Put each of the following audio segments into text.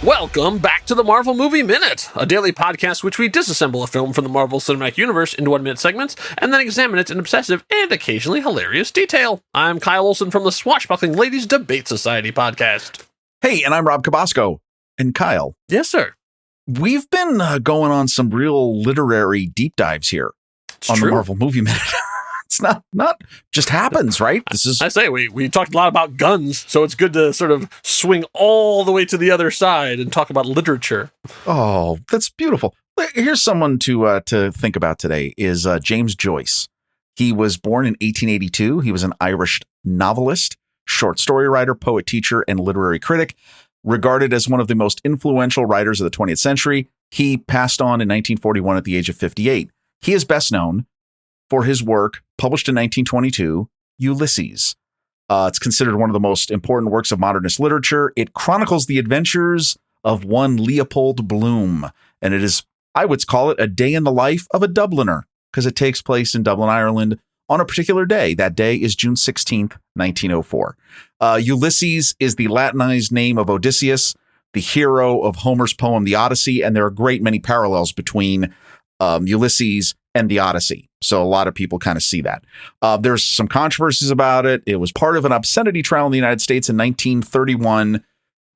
Welcome back to the Marvel Movie Minute, a daily podcast which we disassemble a film from the Marvel Cinematic Universe into 1 minute segments and then examine it in obsessive and occasionally hilarious detail. I'm Kyle Olson from the Swashbuckling Ladies Debate Society podcast. Hey, and I'm Rob Cabasco. And Kyle. Yes, sir. We've been going on some real literary deep dives here on the Marvel Movie Minute. It's not just happens, right? This is. I say we talked a lot about guns, so it's good to sort of swing all the way to the other side and talk about literature. Oh, that's beautiful. Here's someone to think about today is James Joyce. He was born in 1882. He was an Irish novelist, short story writer, poet, teacher, and literary critic, regarded as one of the most influential writers of the 20th century. He passed on in 1941 at the age of 58. He is best known for his work published in 1922, Ulysses. It's considered one of the most important works of modernist literature. It chronicles the adventures of one Leopold Bloom, and it is, I would call it, a day in the life of a Dubliner, because it takes place in Dublin, Ireland, on a particular day. That day is June 16th, 1904. Ulysses is the Latinized name of Odysseus, the hero of Homer's poem, The Odyssey, and there are a great many parallels between Ulysses and the Odyssey. So a lot of people kind of see that. There's some controversies about it. It was part of an obscenity trial in the United States in 1931.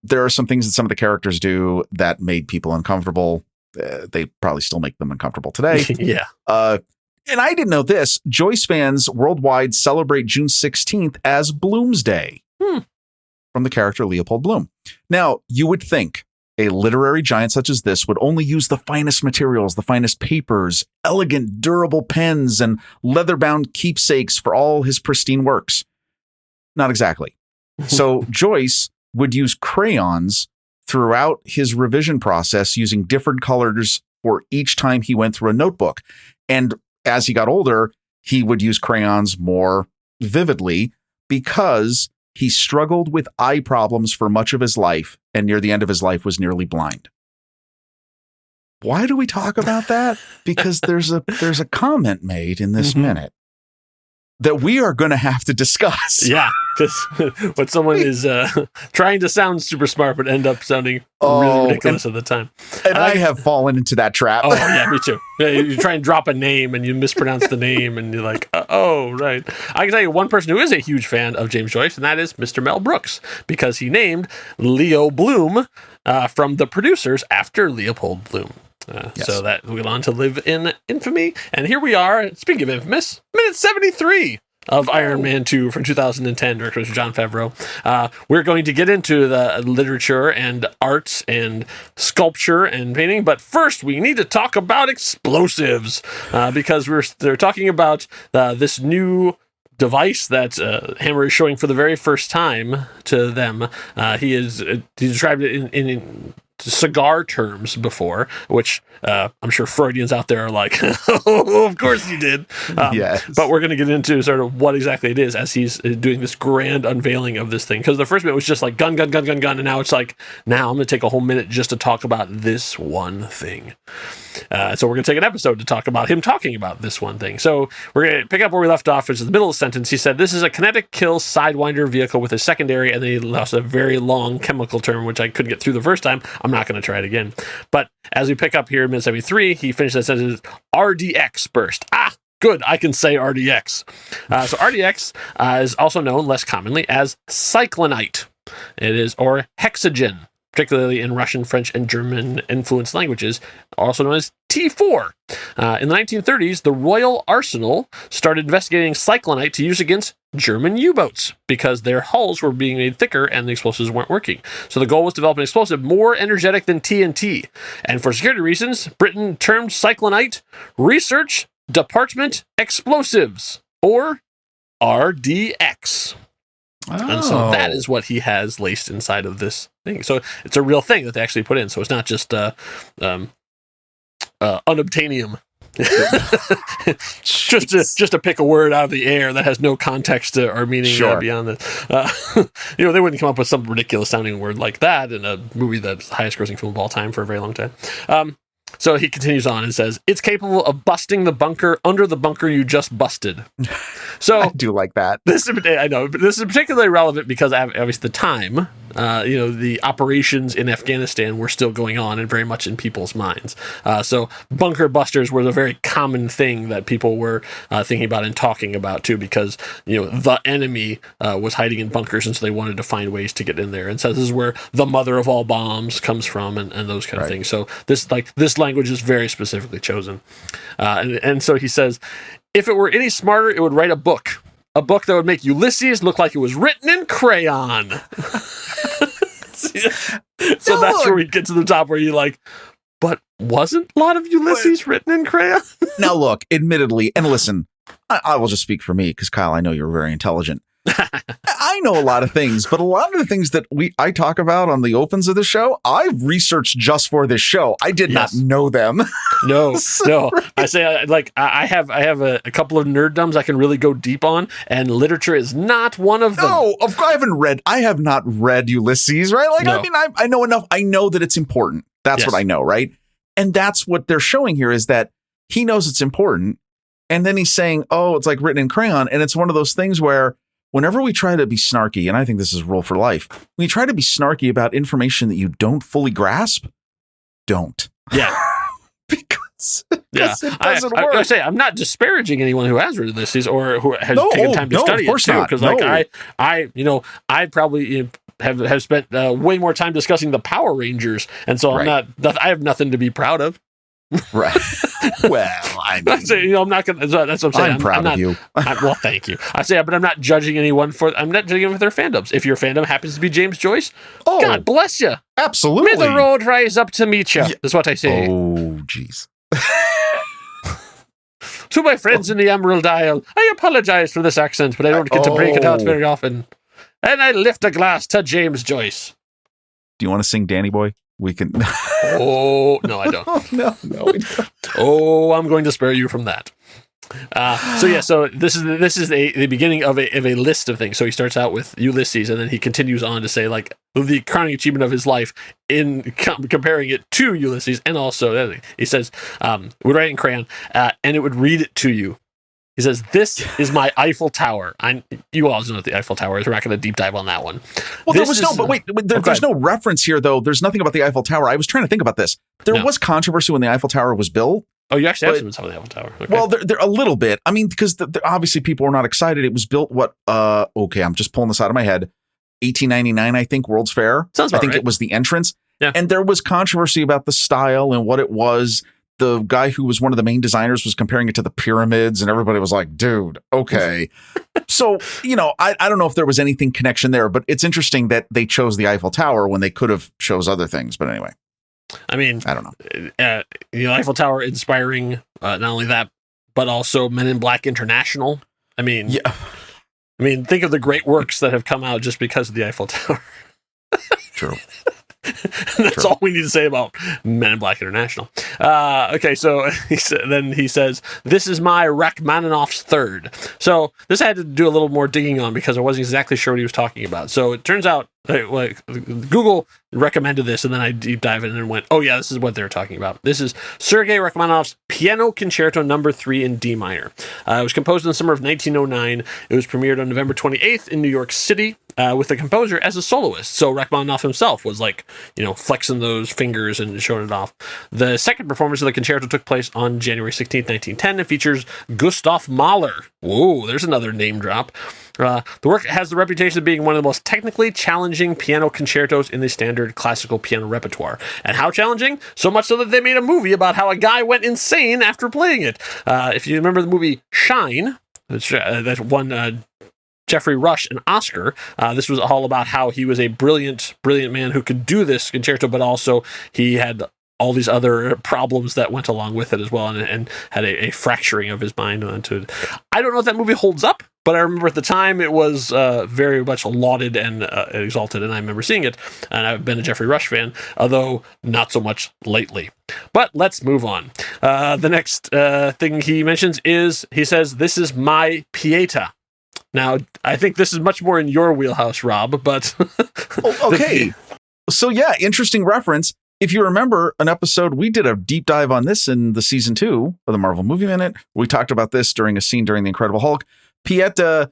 There are some things that some of the characters do that made people uncomfortable. They probably still make them uncomfortable today. Yeah. And I didn't know this. Joyce fans worldwide celebrate June 16th as Bloomsday from the character Leopold Bloom. Now, you would think a literary giant such as this would only use the finest materials, the finest papers, elegant, durable pens, and leather-bound keepsakes for all his pristine works. Not exactly. So Joyce would use crayons throughout his revision process, using different colors for each time he went through a notebook. And as he got older, he would use crayons more vividly because he struggled with eye problems for much of his life, and near the end of his life was nearly blind. Why do we talk about that? Because there's a comment made in this minute that we are going to have to discuss. Yeah, because when someone is trying to sound super smart but end up sounding really ridiculous at the time. And I have fallen into that trap. Oh, yeah, me too. You try and drop a name and you mispronounce the name and you're like, oh, right. I can tell you one person who is a huge fan of James Joyce, and that is Mr. Mel Brooks, because he named Leo Bloom from the producers after Leopold Bloom. Yes. So that went on to live in infamy. And here we are, speaking of infamous, minute 73 of Iron Man 2 from 2010, directed by Jon Favreau. We're going to get into the literature and arts and sculpture and painting, but first we need to talk about explosives, because they're talking about this new device that Hammer is showing for the very first time to them. He described it in cigar terms before, which I'm sure Freudians out there are like, oh, of course you did. Yes. But we're going to get into sort of what exactly it is as he's doing this grand unveiling of this thing. Because the first bit was just like gun, gun, gun, gun, gun. And now it's like, now I'm going to take a whole minute just to talk about this one thing. So we're going to take an episode to talk about him talking about this one thing. So we're going to pick up where we left off, which is the middle of the sentence. He said, this is a kinetic kill sidewinder vehicle with a secondary, and then he lost a very long chemical term, which I couldn't get through the first time. I'm not going to try it again. But as we pick up here in minute 73, he finished that sentence, RDX burst. Good, I can say RDX. So RDX is also known less commonly as cyclonite. It is, or hexagen, particularly in Russian, French, and German-influenced languages, also known as T4. In the 1930s, the Royal Arsenal started investigating cyclonite to use against German U-boats because their hulls were being made thicker and the explosives weren't working. So the goal was to develop an explosive more energetic than TNT. And for security reasons, Britain termed cyclonite Research Department Explosives, or RDX. And so that is what he has laced inside of this thing. So it's a real thing that they actually put in. So it's not just unobtainium. just to pick a word out of the air that has no context or meaning beyond that. They wouldn't come up with some ridiculous sounding word like that in a movie that's the highest grossing film of all time for a very long time. So he continues on and says, it's capable of busting the bunker under the bunker you just busted. So I do like that. I know, but this is particularly relevant because obviously the time, the operations in Afghanistan were still going on and very much in people's minds. So bunker busters were a very common thing that people were thinking about and talking about too, because the enemy was hiding in bunkers, and so they wanted to find ways to get in there. And so this is where the mother of all bombs comes from, and those kind of things. So this language is very specifically chosen, and so he says, if it were any smarter, it would write a book that would make Ulysses look like it was written in crayon. So that's where we get to the top where you're like, but wasn't a lot of Ulysses written in crayon? Now, look, admittedly, and listen, I will just speak for me because, Kyle, I know you're very intelligent. I know a lot of things, but a lot of the things that I talk about on the opens of the show, I researched just for this show. I did not know them. No. I say I have a couple of nerddoms I can really go deep on, and literature is not one of them. No, I have not read Ulysses, right? Like, no. I mean, I know enough. I know that it's important. That's what I know, right? And that's what they're showing here is that he knows it's important. And then he's saying, oh, it's like written in crayon. And it's one of those things where whenever we try to be snarky, and I think this is a rule for life, when you try to be snarky about information that you don't fully grasp, don't. Yeah. because it doesn't work. I say, I'm not disparaging anyone who has read Ulysses or who has taken time to study it too. Because I probably have spent way more time discussing the Power Rangers. And so I have nothing to be proud of. Right. Well, I mean, I'm not gonna. That's what I'm saying. I'm proud of you. Well, thank you. I say, but I'm not judging anyone I'm not judging them for their fandoms. If your fandom happens to be James Joyce, God bless you. Absolutely. May the road rise up to meet you. That's what I say. Oh, jeez. To my friends in the Emerald Isle, I apologize for this accent, but I don't get to break it out very often. And I lift a glass to James Joyce. Do you want to sing Danny Boy? We can. Oh, no, I don't. No, we don't. Oh, I'm going to spare you from that. So this is the beginning of a list of things. So he starts out with Ulysses, and then he continues on to say like the crowning achievement of his life in comparing it to Ulysses, and also he says would write in crayon, and it would read it to you. He says, "This is my Eiffel Tower." You all know what the Eiffel Tower is. We're not going to deep dive on that one. Well, there's no reference here, though. There's nothing about the Eiffel Tower. I was trying to think about this. There was controversy when the Eiffel Tower was built. Oh, you actually have some of the Eiffel Tower. Okay. Well, they're a little bit. I mean, because obviously people were not excited. It was built, I'm just pulling this out of my head. 1899, I think, World's Fair. Sounds about right. It was the entrance. Yeah. And there was controversy about the style and what it was. The guy who was one of the main designers was comparing it to the pyramids, and everybody was like, dude, okay. So, I don't know if there was anything connection there, but it's interesting that they chose the Eiffel Tower when they could have chose other things. But anyway, I mean, I don't know. Eiffel Tower inspiring not only that, but also Men in Black International. I mean, think of the great works that have come out just because of the Eiffel Tower. True. That's all we need to say about Men in Black International. Okay, so he says, "This is my Rachmaninoff's third." So this I had to do a little more digging on because I wasn't exactly sure what he was talking about. So it turns out, like Google recommended this, and then I deep dive in and went, "Oh yeah, this is what they're talking about." This is Sergei Rachmaninoff's Piano Concerto No. 3 in D minor. It was composed in the summer of 1909. It was premiered on November 28th in New York City. With the composer as a soloist. So Rachmaninoff himself was flexing those fingers and showing it off. The second performance of the concerto took place on January 16th, 1910, and features Gustav Mahler. Whoa, there's another name drop. The work has the reputation of being one of the most technically challenging piano concertos in the standard classical piano repertoire. And how challenging? So much so that they made a movie about how a guy went insane after playing it. If you remember the movie Shine, that won Jeffrey Rush an Oscar. This was all about how he was a brilliant man who could do this concerto, but also he had all these other problems that went along with it as well, and had a fracturing of his mind onto it. I don't know if that movie holds up, but I remember at the time it was very much lauded and exalted, and I remember seeing it, and I've been a Jeffrey Rush fan, although not so much lately. But let's move on. The next thing he mentions is, he says, "This is my Pietà." Now, I think this is much more in your wheelhouse, Rob, but... Okay. So, yeah, interesting reference. If you remember an episode, we did a deep dive on this in the season 2 of the Marvel Movie Minute. We talked about this during a scene during The Incredible Hulk. Pietà,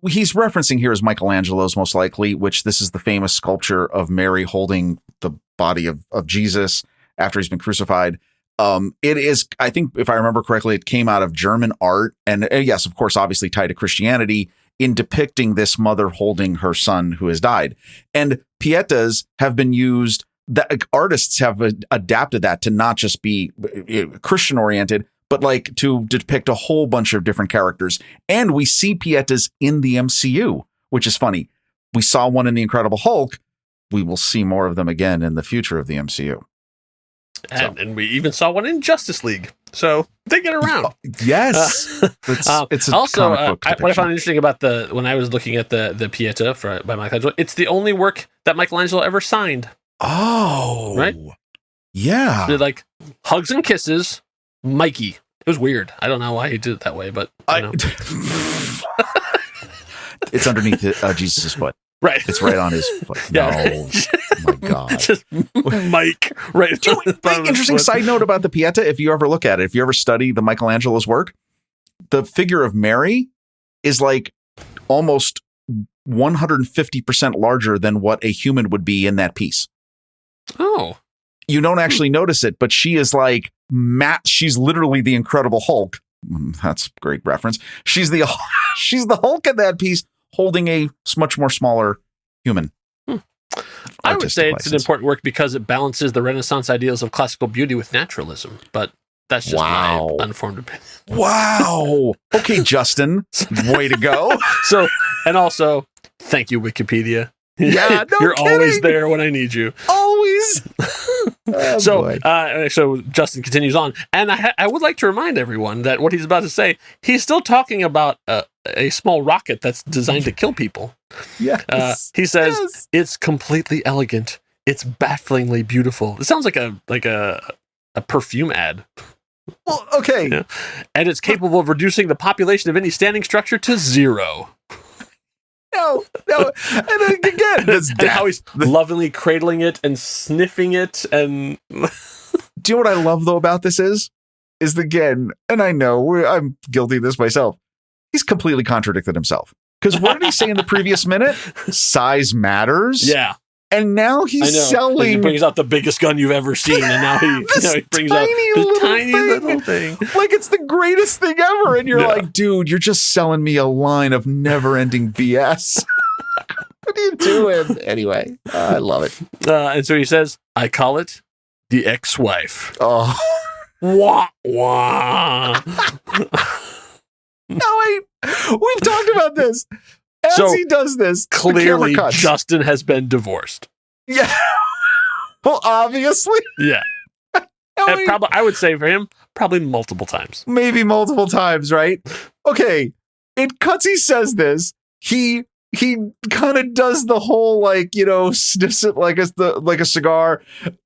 he's referencing here is Michelangelo's most likely, which this is the famous sculpture of Mary holding the body of Jesus after he's been crucified. It is, I think, if I remember correctly, it came out of German art. And yes, of course, obviously tied to Christianity in depicting this mother holding her son who has died. And Pietas have been used, that artists have adapted that to not just be Christian oriented, but like to depict a whole bunch of different characters. And we see Pietas in the MCU, which is funny. We saw one in The Incredible Hulk. We will see more of them again in the future of the MCU. And we even saw one in Justice League. So they get around. Yes. It's a also, comic book what I found interesting about when I was looking at the Pietà by Michelangelo, it's the only work that Michelangelo ever signed. Oh. Right? Yeah. They're like hugs and kisses, Mikey. It was weird. I don't know why he did it that way, but it's underneath Jesus' foot. Right. It's right on his foot. Yeah. No. Oh my God. Just Mike. Right. Interesting side note about the Pietà. If you ever look at it, if you ever study the Michelangelo's work, the figure of Mary is like almost 150% larger than what a human would be in that piece. Oh. You don't actually notice it, but she is like she's literally the Incredible Hulk. That's a great reference. She's the Hulk in that piece, holding a much more smaller human. I would say it's an important work because it balances the Renaissance ideals of classical beauty with naturalism, but that's just my unformed opinion. Wow. Okay, Justin, way to go. So, and also, thank you, Wikipedia. Yeah, no You're kidding. Always there when I need you. Always. So Justin continues on, and I would like to remind everyone that what he's about to say, he's still talking about a small rocket that's designed to kill people. Yes. He says it's completely elegant. It's bafflingly beautiful. It sounds like a perfume ad. Well, okay. Yeah. And it's capable of reducing the population of any standing structure to 0. No. And then again, and how he's lovingly cradling it and sniffing it. And do you know what I love though about this is again, and I know I'm guilty of this myself. He's completely contradicted himself. Because what did he say in the previous minute? Size matters. Yeah. And now he's selling. Like he brings out the biggest gun you've ever seen, and now he brings out this tiny little thing. Like it's the greatest thing ever. And you're like, dude, you're just selling me a line of never-ending BS. What are you doing? Anyway, I love it. And so he says, I call it the ex-wife. Oh. Wah, wah. No, wait. We've talked about this. As he does this, clearly Justin has been divorced. Yeah. Well, obviously. Yeah. I would say for him, probably multiple times. Maybe multiple times, right? Okay. It cuts. He says this. He kind of does the whole sniffs it like a cigar.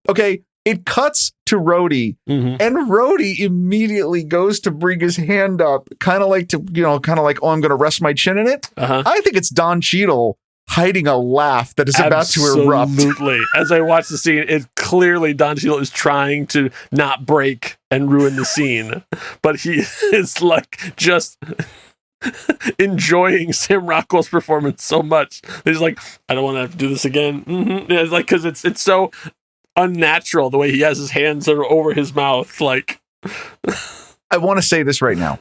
Okay. It cuts to Rhodey, and Rhodey immediately goes to bring his hand up, kind of like, oh, I'm going to rest my chin in it. I think it's Don Cheadle hiding a laugh that is about to erupt. Absolutely. As I watch the scene, it clearly Don Cheadle is trying to not break and ruin the scene, but he is like just enjoying Sam Rockwell's performance so much. He's like, I don't want to have to do this again. Yeah, it's like because it's so unnatural the way he has his hands over his mouth. Like, I want to say this right now,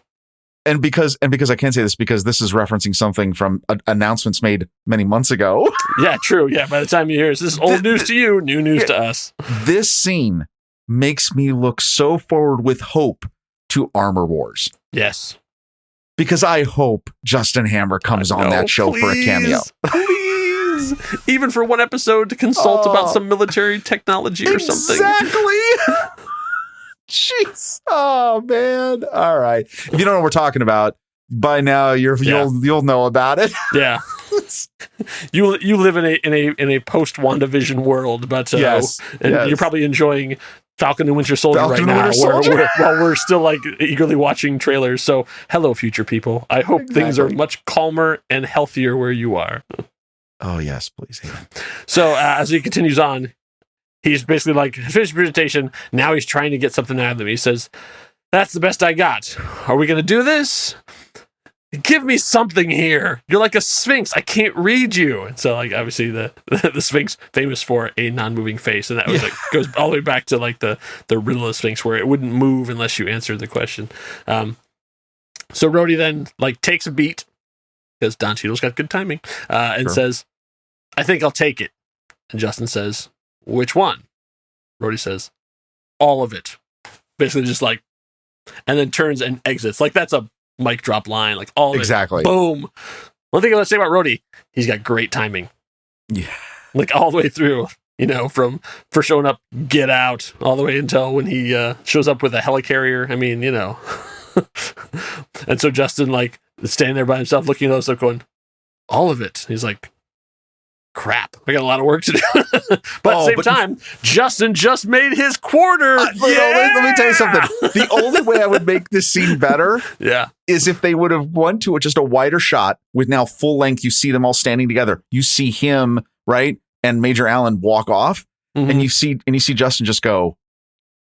and because I can't say this because this is referencing something from announcements made many months ago. Yeah, true. Yeah, by the time you hear this is old news to you, new news to us. This scene makes me look so forward with hope to Armor Wars. Yes, because I hope Justin Hammer comes on that show for a cameo. Even for one episode to consult about some military technology or something. Exactly. Jeez. Oh man. All right. If you don't know what we're talking about, by now you'll know about it. Yeah. You live in a post WandaVision world, but you're probably enjoying Falcon and Winter Soldier right now, while we're still like eagerly watching trailers. So, hello, future people. I hope things are much calmer and healthier where you are. Oh, yes, please. So as he continues on, he's basically like, finished presentation. Now he's trying to get something out of them. He says, that's the best I got. Are we going to do this? give me something here. You're like a Sphinx. I can't read you. And so, like, obviously the Sphinx, famous for a non-moving face, and that was like goes all the way back to like the riddle of the Sphinx, where it wouldn't move unless you answered the question. So Rhodey then like takes a beat because Don Cheadle's got good timing, and says, "I think I'll take it." And Justin says, "Which one?" Rhodey says, "All of it." Basically, just like, and then turns and exits. Like that's a mic drop line. Like all of exactly. It. Boom. One thing I want to say about Rhodey, he's got great timing. Yeah. Like all the way through. You know, for showing up, Get Out, all the way until when he shows up with a helicarrier. I mean, you know. And so Justin, like, is standing there by himself, looking at us, like, going, all of it. He's like, crap, I got a lot of work to do. But at the same time, Justin just made his quarter. Let me tell you something. The only way I would make this scene better is if they would have won to just a wider shot with now full length. You see them all standing together. You see him, right? And Major Allen walk off, and you see Justin just go,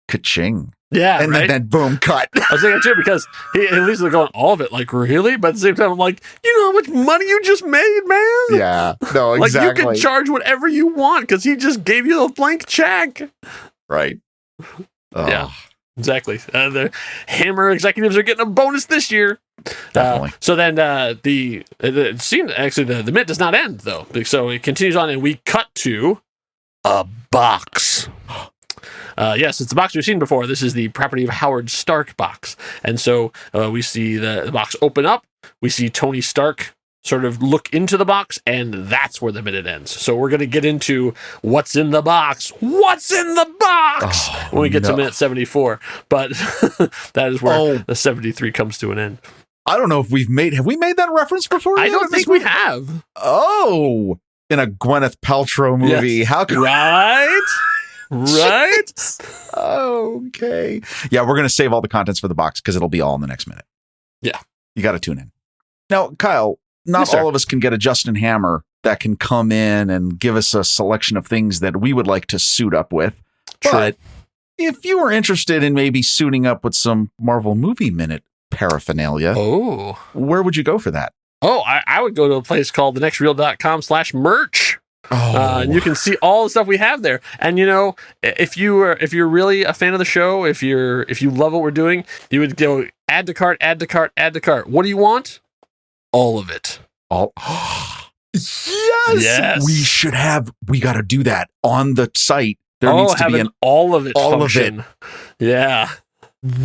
ka-ching. Yeah, and then boom, cut. I was thinking too, because he at least they're going all of it, like, really? But at the same time, I'm like, you know how much money you just made, man? Yeah, no, exactly. Like, you can charge whatever you want because he just gave you a blank check. Right. Yeah, exactly. The Hammer executives are getting a bonus this year. Definitely. So then the scene, actually, the minute does not end, though. So it continues on, and we cut to a box. Yes, it's the box we've seen before. This is the property of Howard Stark box. And so we see the box open up. We see Tony Stark sort of look into the box, and that's where the minute ends. So we're going to get into what's in the box. What's in the box? When we get to minute 74. But that is where the 73 comes to an end. I don't know if have we made that reference before? I don't think we have. Oh, in a Gwyneth Paltrow movie. Yes. How come? Right? Right? Okay. Yeah, we're going to save all the contents for the box because it'll be all in the next minute. Yeah. You got to tune in. Now, Kyle, not all of us can get a Justin Hammer that can come in and give us a selection of things that we would like to suit up with. True. But if you were interested in maybe suiting up with some Marvel Movie Minute paraphernalia, where would you go for that? I would go to a place called thenextreel.com/merch. And you can see all the stuff we have there. And you know, if you're really a fan of the show, if you love what we're doing, you would go add to cart, add to cart, add to cart. What do you want? All of it. Yes. We got to do that on the site. There needs to be an all of it function. Of it. Yeah.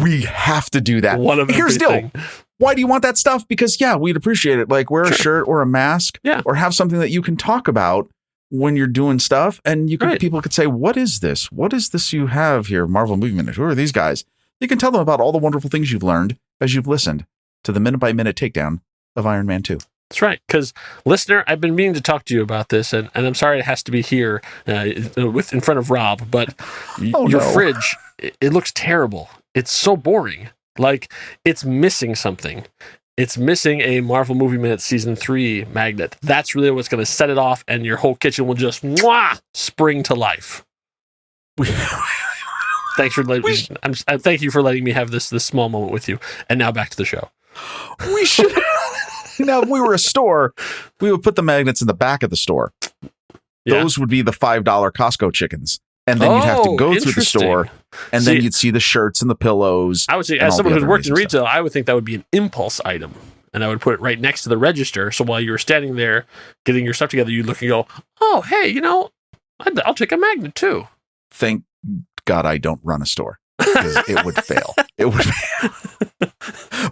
We have to do that. Here's the deal. Why do you want that stuff? Because we'd appreciate it. Like wear a shirt or a mask, or have something that you can talk about when you're doing stuff, and people could say, "What is this? What is this you have here, Marvel Movie Minute? Who are these guys?" You can tell them about all the wonderful things you've learned as you've listened to the minute-by-minute takedown of Iron Man 2. That's right. Because, listener, I've been meaning to talk to you about this, and I'm sorry it has to be here in front of Rob, but your fridge, it looks terrible. It's so boring. Like, it's missing something. It's missing a Marvel Movie Minute Season 3 magnet. That's really what's going to set it off, and your whole kitchen will just spring to life. Thanks for letting me. Thank you for letting me have this small moment with you. And now back to the show. We should. Now, if we were a store, we would put the magnets in the back of the store. Yeah. Those would be the $5 Costco chickens. And then you'd have to go through the store, and then you'd see the shirts and the pillows. I would say, as someone who's worked in retail, I would think that would be an impulse item. And I would put it right next to the register. So while you were standing there getting your stuff together, you'd look and go, oh, hey, I'll take a magnet too. Thank God I don't run a store. Because it would fail. It would fail.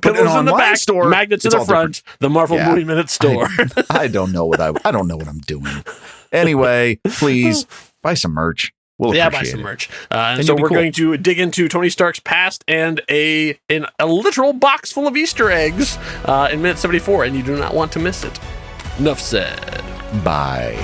But in the back, store, magnets in the front, different. The Marvel Movie Minute store. I don't know what I'm doing. Anyway, please buy some merch. We'll buy some merch. And so we're going to dig into Tony Stark's past and a literal box full of Easter eggs in minute 74, and you do not want to miss it. Enough said. Bye.